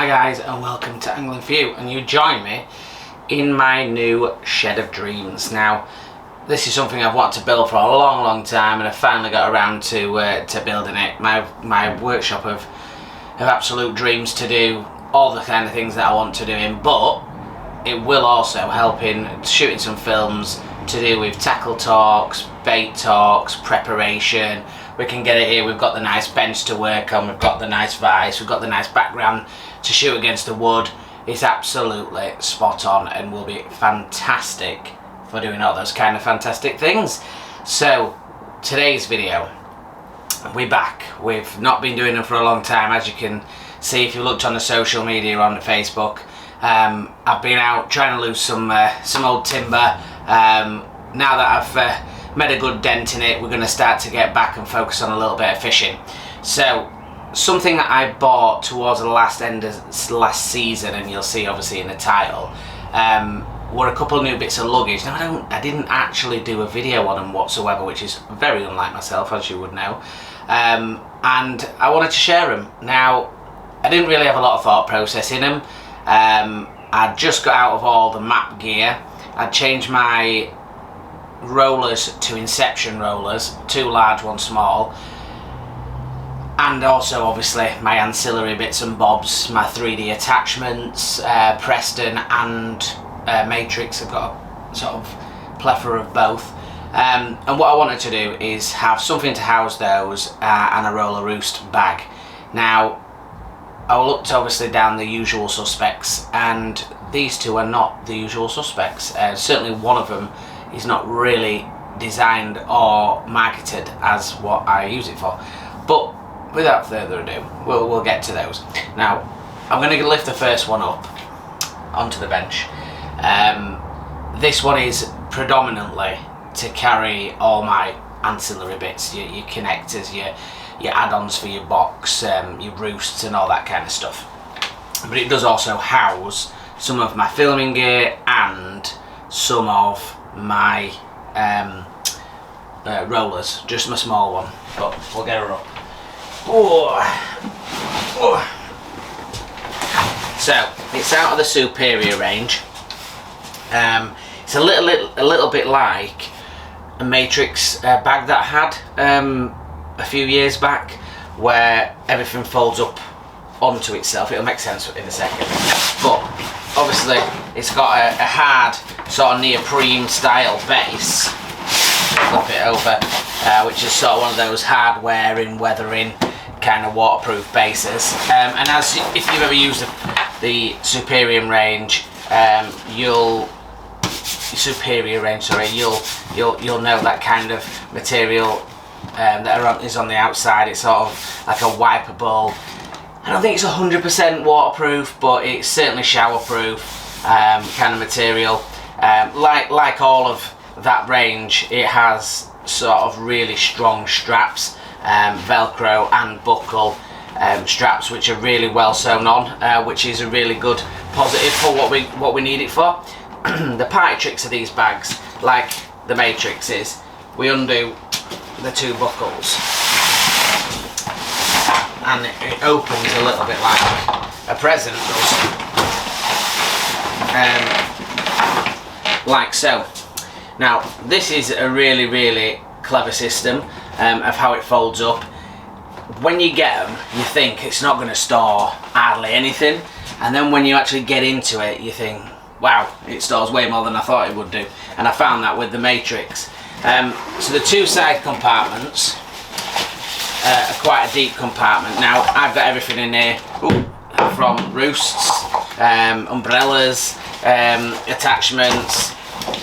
Hi guys, and welcome to Angling For You, and you join me in my new shed of dreams. Now, this is something I've wanted to build for a long time, and I finally got around to building it. My workshop of absolute dreams to do all the kind of things that I want to do in, but it will also help in shooting some films to do with tackle talks, bait talks, preparation. We can get it here. We've got the nice bench to work on, we've got the nice vise, we've got the nice background to shoot against the wood. It's absolutely spot on and will be fantastic for doing all those kind of fantastic things. So today's video, we're back. We've not been doing them for a long time, as you can see if you looked on the social media, on the Facebook. I've been out trying to lose some old timber. Now that I've made a good dent in it, we're going to start to get back and focus on a little bit of fishing. So something that I bought towards the last last season, and you'll see obviously in the title, were a couple of new bits of luggage. Now I didn't actually do a video on them whatsoever, which is very unlike myself, as you would know, and I wanted to share them. Now, I didn't really have a lot of thought process in them. I'd just got out of all the map gear. I'd changed my rollers to Inception rollers, 2 large, 1 small, and also obviously my ancillary bits and bobs, my 3D attachments, Preston and Matrix. I've got a sort of plethora of both, and what I wanted to do is have something to house those and a roller roost bag. Now, I looked obviously down the usual suspects, and these two are not the usual suspects. Certainly one of them is not really designed or marketed as what I use it for. But without further ado, we'll get to those. Now, I'm going to lift the first one up onto the bench. This one is predominantly to carry all my ancillary bits, your connectors, your add-ons for your box, your roosts and all that kind of stuff. But it does also house some of my filming gear and some of my rollers, just my small one, but we'll get her up. So it's out of the Superior range. It's a little bit like a Matrix bag that I had a few years back, where everything folds up onto itself. It'll make sense in a second, but obviously it's got a hard sort of neoprene style base. Flip it over, which is sort of one of those hard wearing, weathering kind of waterproof bases. And as if you've ever used the Superior range, you'll know that kind of material that is on the outside. It's sort of like a wipeable. I don't think it's 100% waterproof, but it's certainly showerproof kind of material. Like all of that range, it has sort of really strong straps, Velcro and buckle straps, which are really well sewn on, which is a really good positive for what we need it for. The party tricks of these bags, like the Matrix, is we undo the 2 buckles and it opens a little bit like a present does, like so. Now, this is a really clever system of how it folds up. When you get them, you think it's not going to store hardly anything, and then when you actually get into it, you think, wow, it stores way more than I thought it would do. And I found that with the Matrix. So the 2 side compartments are quite a deep compartment. Now, I've got everything in here, from roosts, umbrellas, attachments,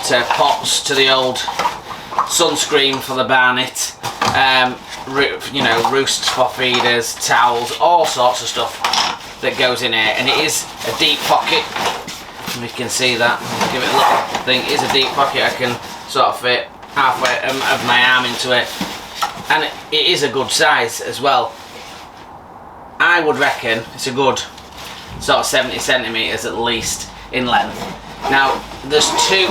to pots, to the old sunscreen for the Barnet, you know, roosts for feeders, towels, all sorts of stuff that goes in here. And it is a deep pocket. We can see that. Give it a little thing. It is a deep pocket. I can sort of fit halfway of my arm into it, and it is a good size as well. I would reckon it's a good sort of 70 centimeters at least in length. Now, there's 2.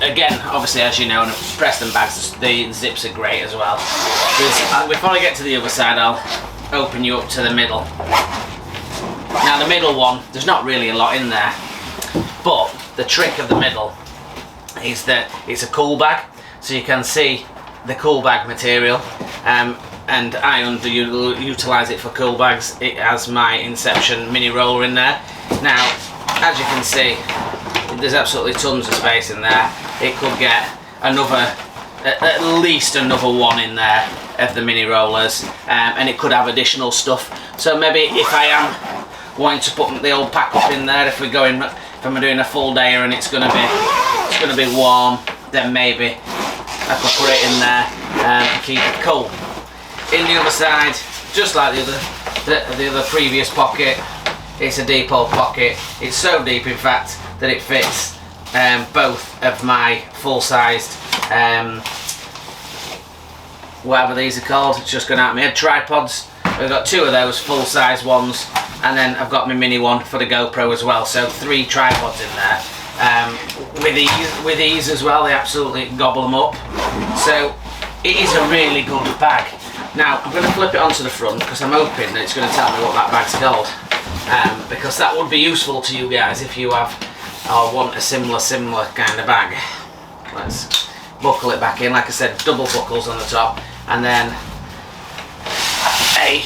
Again, obviously, as you know, in Preston bags, the zips are great as well. Before I get to the other side, I'll open you up to the middle. Now the middle one, there's not really a lot in there, but the trick of the middle is that it's a cool bag, so you can see the cool bag material, and I underutilise it for cool bags. It has my Inception mini roller in there. Now, as you can see, there's absolutely tons of space in there. It could get another, at least another one in there of the mini rollers, and it could have additional stuff. So maybe if I am wanting to put the old pack up in there, if we're going, if I'm doing a full day and it's going to be warm, then maybe I could put it in there and keep it cool. In the other side, just like the other previous pocket, it's a deep old pocket. It's so deep, in fact, that it fits both of my full-sized, whatever these are called, it's just gone out of my head, tripods. I've got 2 of those full-size ones, and then I've got my mini one for the GoPro as well, so 3 tripods in there. With these as well, they absolutely gobble them up. So it is a really good bag. Now I'm going to flip it onto the front because I'm hoping that it's going to tell me what that bag's called, because that would be useful to you guys if you have or want a similar kind of bag. Let's buckle it back in. Like I said, double buckles on the top, and then a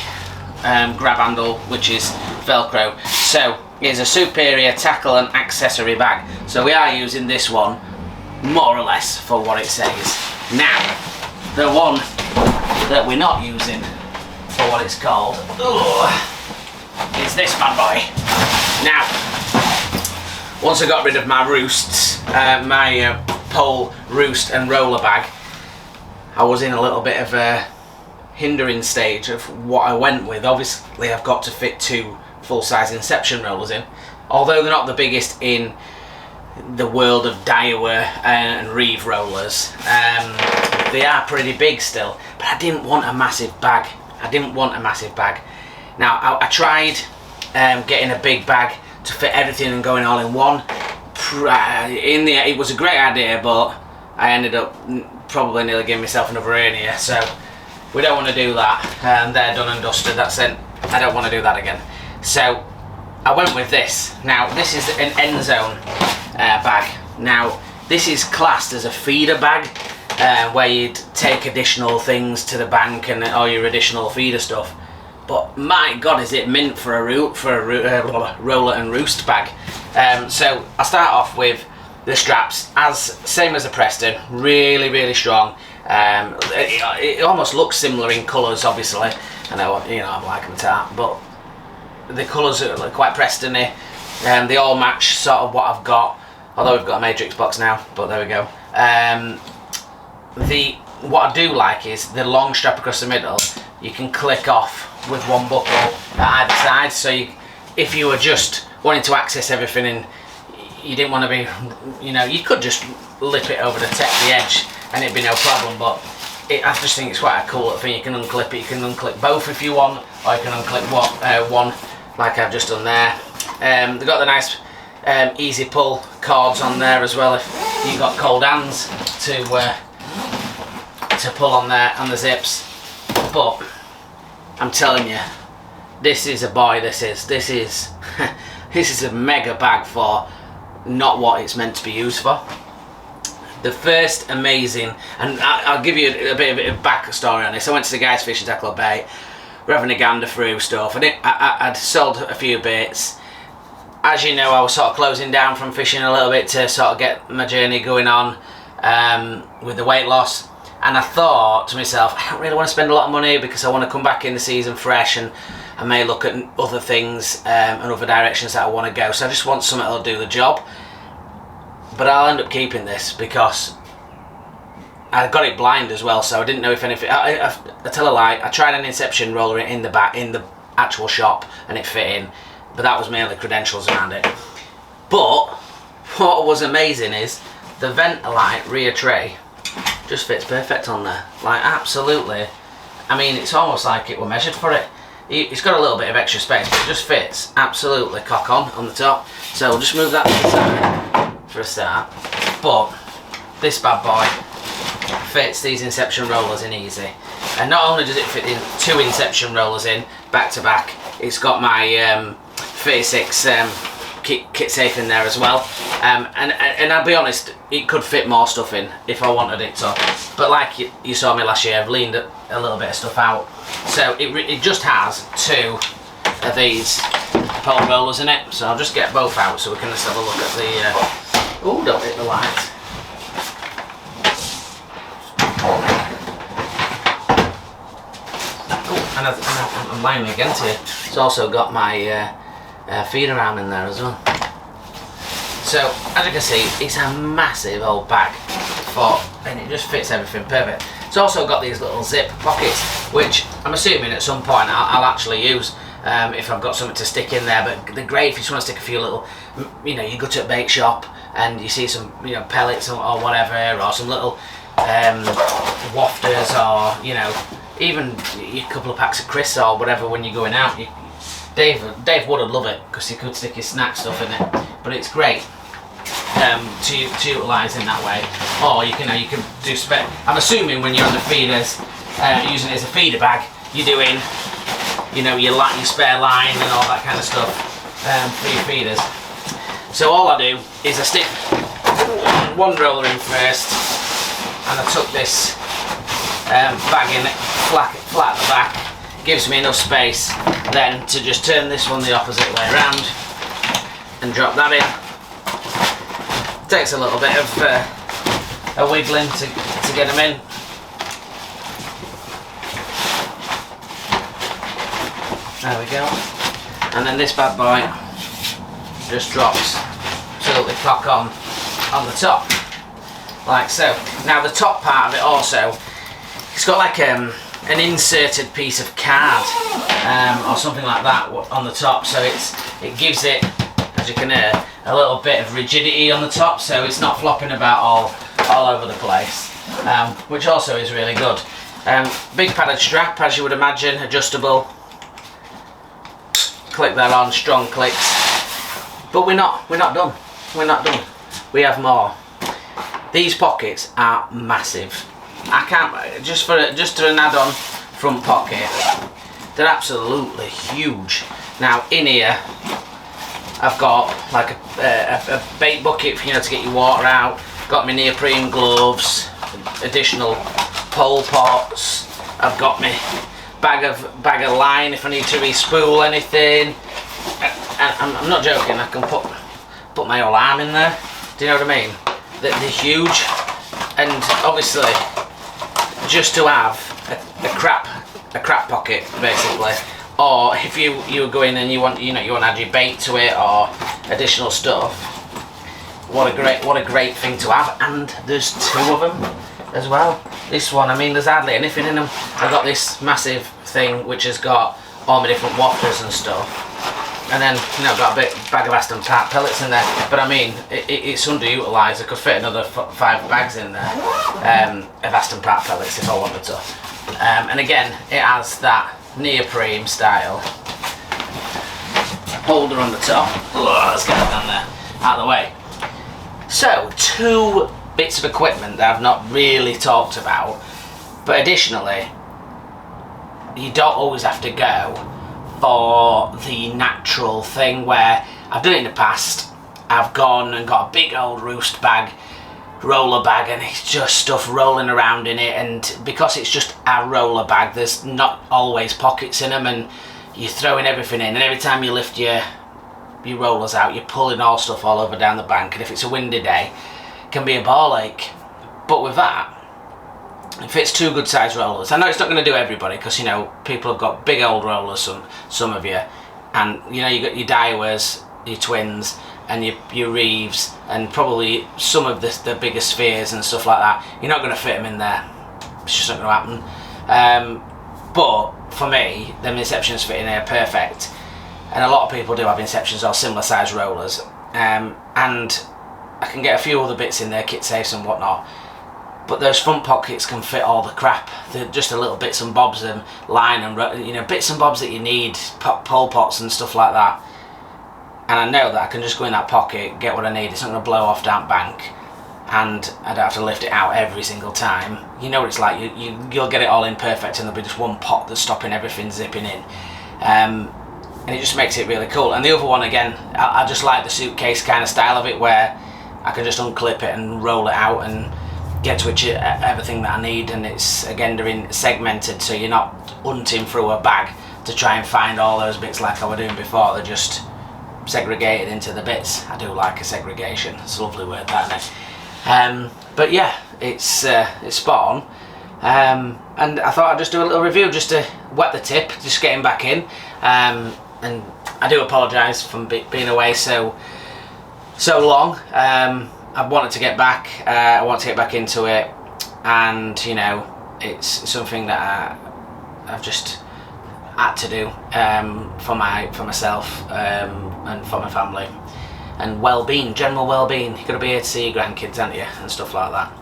grab handle which is Velcro. So it's a Superior tackle and accessory bag. So we are using this one more or less for what it says. Now, the one that we're not using for what it's called is this bad boy. Now, once I got rid of my roosts, my pole, roost and roller bag, I was in a little bit of a hindering stage of what I went with. Obviously I've got to fit 2 full-size Inception rollers in, although they're not the biggest in the world of Daiwa and Reeve rollers. They are pretty big still, but I didn't want a massive bag. Now I tried getting a big bag to fit everything and going all in one. It was a great idea, but I ended up probably nearly giving myself another hernia, so we don't want to do that. They're done and dusted, that's it. I don't want to do that again. So I went with this. Now this is an end zone bag. Now this is classed as a feeder bag, where you'd take additional things to the bank and all your additional feeder stuff. But my God, is it mint for a roller and roost bag. So I start off with the straps, same as the Preston, really strong. It almost looks similar in colours, obviously. I know, I'm like them tart, but the colours are quite Preston-y. They all match sort of what I've got, although we've got a Matrix box now, but there we go. What I do like is the long strap across the middle. You can click off with one buckle at either side, so if you were just wanting to access everything and you didn't want to be, you could just lip it over the edge and it'd be no problem, but I just think it's quite a cool thing. You can unclip it, you can unclip both if you want, or you can unclip one like I've just done there. They've got the nice easy pull cords on there as well if you've got cold hands to pull on there on the zips. But I'm telling you, this is a boy. This is this is a mega bag for not what it's meant to be used for. The first amazing, and I'll give you a bit of backstory on this. I went to the Guys Fishing Tackle Bay, we're having a gander through stuff. I'd sold a few bits. As you know, I was sort of closing down from fishing a little bit to sort of get my journey going on with the weight loss. And I thought to myself, I don't really want to spend a lot of money because I want to come back in the season fresh, and I may look at other things and other directions that I want to go. So I just want something that'll do the job. But I'll end up keeping this because I got it blind as well, so I didn't know if anything. I tell a lie. I tried an Inception roller in the actual shop and it fit in, but that was mainly credentials around it. But what was amazing is the Ventilite rear tray just fits perfect on there, like absolutely. I mean, it's almost like it were measured for it. It's got a little bit of extra space, but it just fits absolutely cock on the top. So we'll just move that to the side for a start. But this bad boy fits these Inception rollers in easy, and not only does it fit in 2 Inception rollers in back to back, it's got my 36 kit safe in there as well, and I'll be honest, it could fit more stuff in if I wanted it to, but like you saw me last year, I've leaned a little bit of stuff out, so it just has 2 of these pole rollers in it, so I'll just get both out so we can just have a look at the oh, don't hit the light. Oh, and I'm lying against here. It's also got my feeder arm in there as well. So as you can see, it's a massive old bag, and it just fits everything perfect. It's also got these little zip pockets, which I'm assuming at some point I'll actually use if I've got something to stick in there. But they're great if you just want to stick a few little, you know, you go to a bake shop and you see some, you know, pellets or whatever, or some little wafters, or you know, even a couple of packs of crisps or whatever when you're going out. Dave would love it because you could stick his snack stuff in it, but it's great to utilise in that way. Or you can do I'm assuming when you're on the feeders, using it as a feeder bag, you're doing, you know, your spare line and all that kind of stuff for your feeders. So all I do is I stick one roller in first, and I tuck this bag in flat at the back. Gives me enough space then to just turn this one the opposite way around and drop that in. Takes a little bit of a wiggling to get them in. There we go. And then this bad boy just drops absolutely cock on the top, like so. Now the top part of it also, it's got like an inserted piece of card or something like that on the top, so it gives it, as you can hear, a little bit of rigidity on the top, so it's not flopping about all over the place, which also is really good. Big padded strap, as you would imagine, adjustable. Click that on, strong clicks. But we're not done. We're not done. We have more. These pockets are massive. I can't, just to an add-on front pocket, they're absolutely huge. Now in here I've got like a bait bucket, you know, to get your water out. Got my neoprene gloves, additional pole pots. I've got my bag of line if I need to re-spool anything. And I'm not joking, I can put my whole arm in there. Do you know what I mean? They're huge, and obviously just to have a crap pocket basically, or if you go in and you want to add your bait to it or additional stuff, what a great thing to have. And there's 2 of them as well. This one, I mean, there's hardly anything in them. I've got this massive thing which has got all my different wafters and stuff, and then, you know, I've got a bag of Aston Park pellets in there, but I mean, it's underutilised. I could fit another 5 bags in there of Aston Park pellets if I wanted to. And again, it has that neoprene style holder on the top. Let's get it down there, out of the way. So, 2 bits of equipment that I've not really talked about, but additionally, you don't always have to go for the natural thing where I've done it in the past. I've gone and got a big old roost bag, roller bag, and it's just stuff rolling around in it, and because it's just a roller bag, there's not always pockets in them, and you're throwing everything in, and every time you lift your rollers out, you're pulling all stuff all over down the bank, and if it's a windy day, it can be a ball ache. But with that, it fits 2 good sized rollers. I know it's not going to do everybody, because, you know, people have got big old rollers, some of you, and you know, you got your Daiwas, your Twins, and your Reeves, and probably some of the bigger spheres and stuff like that. You're not going to fit them in there. It's just not going to happen. But for me, them Inceptions fit in there perfect, and a lot of people do have Inceptions or similar size rollers, and I can get a few other bits in there, kit safes and whatnot. But those front pockets can fit all the crap. They're just a little bits and bobs and line and, you know, bits and bobs that you need, pole pots and stuff like that. And I know that I can just go in that pocket, get what I need. It's not going to blow off down bank, and I don't have to lift it out every single time. You know what it's like. You'll get it all in perfect, and there'll be just one pot that's stopping everything zipping in. and it just makes it really cool. And the other one, again, I just like the suitcase kind of style of it, where I can just unclip it and roll it out and get to everything that I need. And it's, again, they're segmented, so you're not hunting through a bag to try and find all those bits like I was doing before. They're just segregated into the bits. I do like a segregation. It's a lovely word, that, isn't it? But yeah, it's spot on. And I thought I'd just do a little review just to wet the tip, just getting back in. And I do apologise for being away so long. I wanted to get back. I want to get back into it, and you know, it's something that I've just had to do for myself and for my family and well-being, general well-being. You've got to be here to see your grandkids, haven't you, and stuff like that.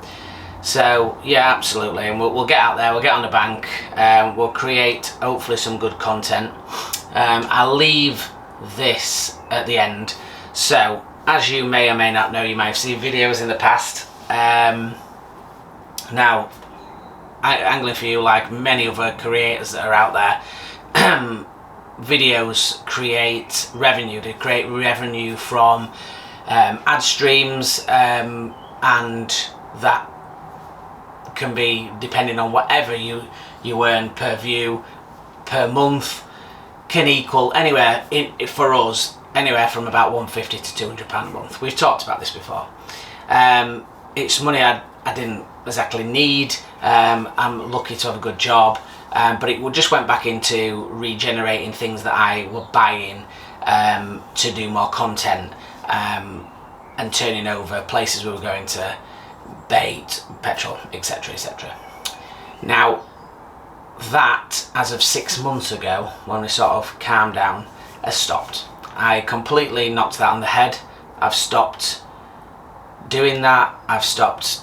So yeah, absolutely, and we'll get out there, we'll get on the bank, we'll create hopefully some good content. I'll leave this at the end. So as you may or may not know, you might have seen videos in the past. Now, Angling for You, like many other creators that are out there, videos create revenue. They create revenue from ad streams, and that can be, depending on whatever you earn per view, per month, can equal anywhere, for us, anywhere from about £150 to £200 a month. We've talked about this before. It's money I didn't exactly need. I'm lucky to have a good job, but it just went back into regenerating things that I were buying to do more content, and turning over places we were going to, bait, petrol, etc, etc. Now that, as of 6 months ago, when we sort of calmed down, has stopped. I completely knocked that on the head. I've stopped doing that. I've stopped.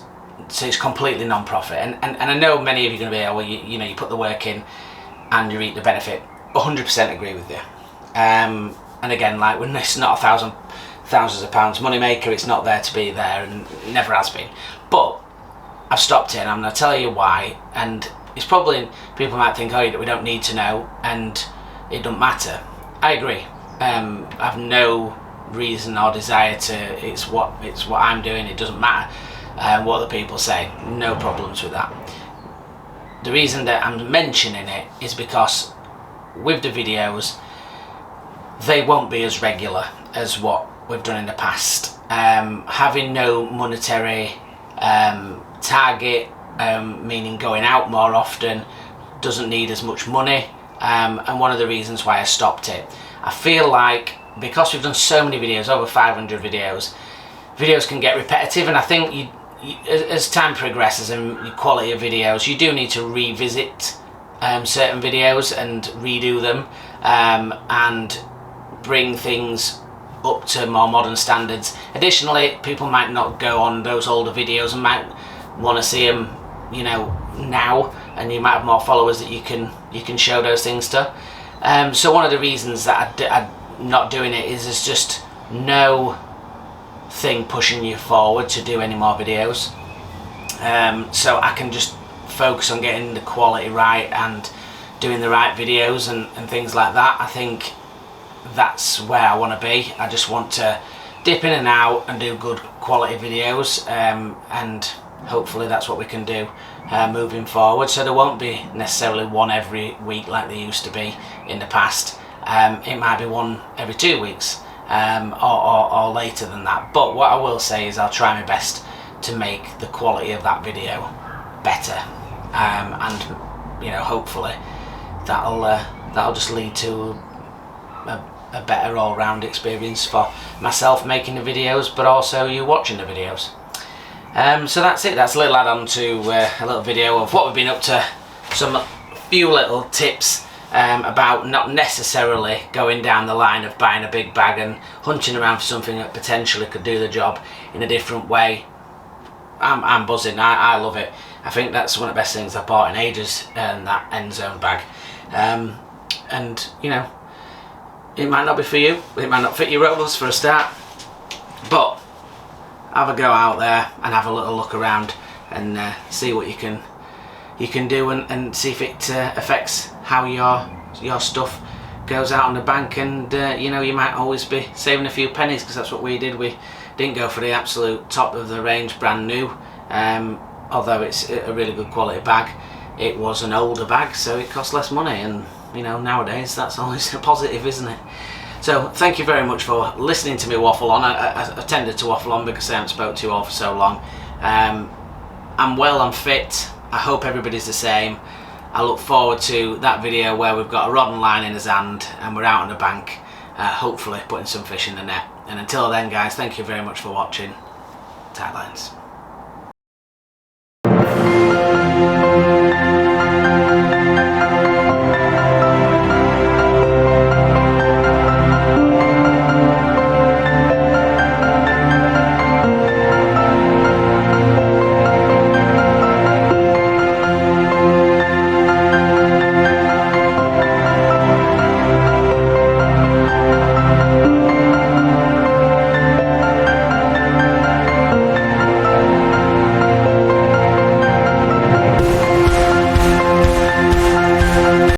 So it's completely non-profit, and I know many of you are going to be, oh, well, you know, you put the work in and you reap the benefit. 100% agree with you. And again, like, when it's not thousands of pounds money maker, it's not there to be there, and it never has been. But I've stopped it, and I'm going to tell you why. And it's probably, people might think, oh, we don't need to know, and it doesn't matter. I agree. I've no reason or desire to. It's what I'm doing. It doesn't matter what other people say. No problems with that. The reason that I'm mentioning it is because with the videos, they won't be as regular as what we've done in the past. Having no monetary target, meaning going out more often, doesn't need as much money, and one of the reasons why I stopped it. I feel like because we've done so many videos, over 500 videos can get repetitive, and I think as time progresses and the quality of videos, you do need to revisit certain videos and redo them, and bring things up to more modern standards. Additionally, people might not go on those older videos and might want to see them, you know, now, and you might have more followers that you can show those things to. So one of the reasons that I'm not doing it is there's just no thing pushing you forward to do any more videos. So I can just focus on getting the quality right and doing the right videos and things like that. I think that's where I want to be. I just want to dip in and out and do good quality videos, and hopefully that's what we can do moving forward. So there won't be necessarily one every week like there used to be in the past. It might be one every 2 weeks, or later than that. But what I will say is I'll try my best to make the quality of that video better, and you know, hopefully that'll just lead to a better all-round experience for myself making the videos, but also you watching the videos. So that's it. That's a little add-on to a little video of what we've been up to. Some few little tips about not necessarily going down the line of buying a big bag and hunting around for something that potentially could do the job in a different way. I'm buzzing. I love it. I think that's one of the best things I've bought in ages, and that End Zone bag. And you know, it might not be for you. It might not fit your rollers for a start, but have a go out there and have a little look around and see what you can do, and see if it affects how your stuff goes out on the bank, and you know, you might always be saving a few pennies, because that's what we did. We didn't go for the absolute top of the range brand new, although it's a really good quality bag. It was an older bag, so it cost less money, and you know, nowadays that's always a positive, isn't it? So thank you very much for listening to me waffle on. I tended to waffle on because I haven't spoke to you all for so long. I'm well, I'm fit. I hope everybody's the same. I look forward to that video where we've got a rod and line in his hand and we're out on the bank, hopefully putting some fish in the net. And until then, guys, thank you very much for watching. Tight lines.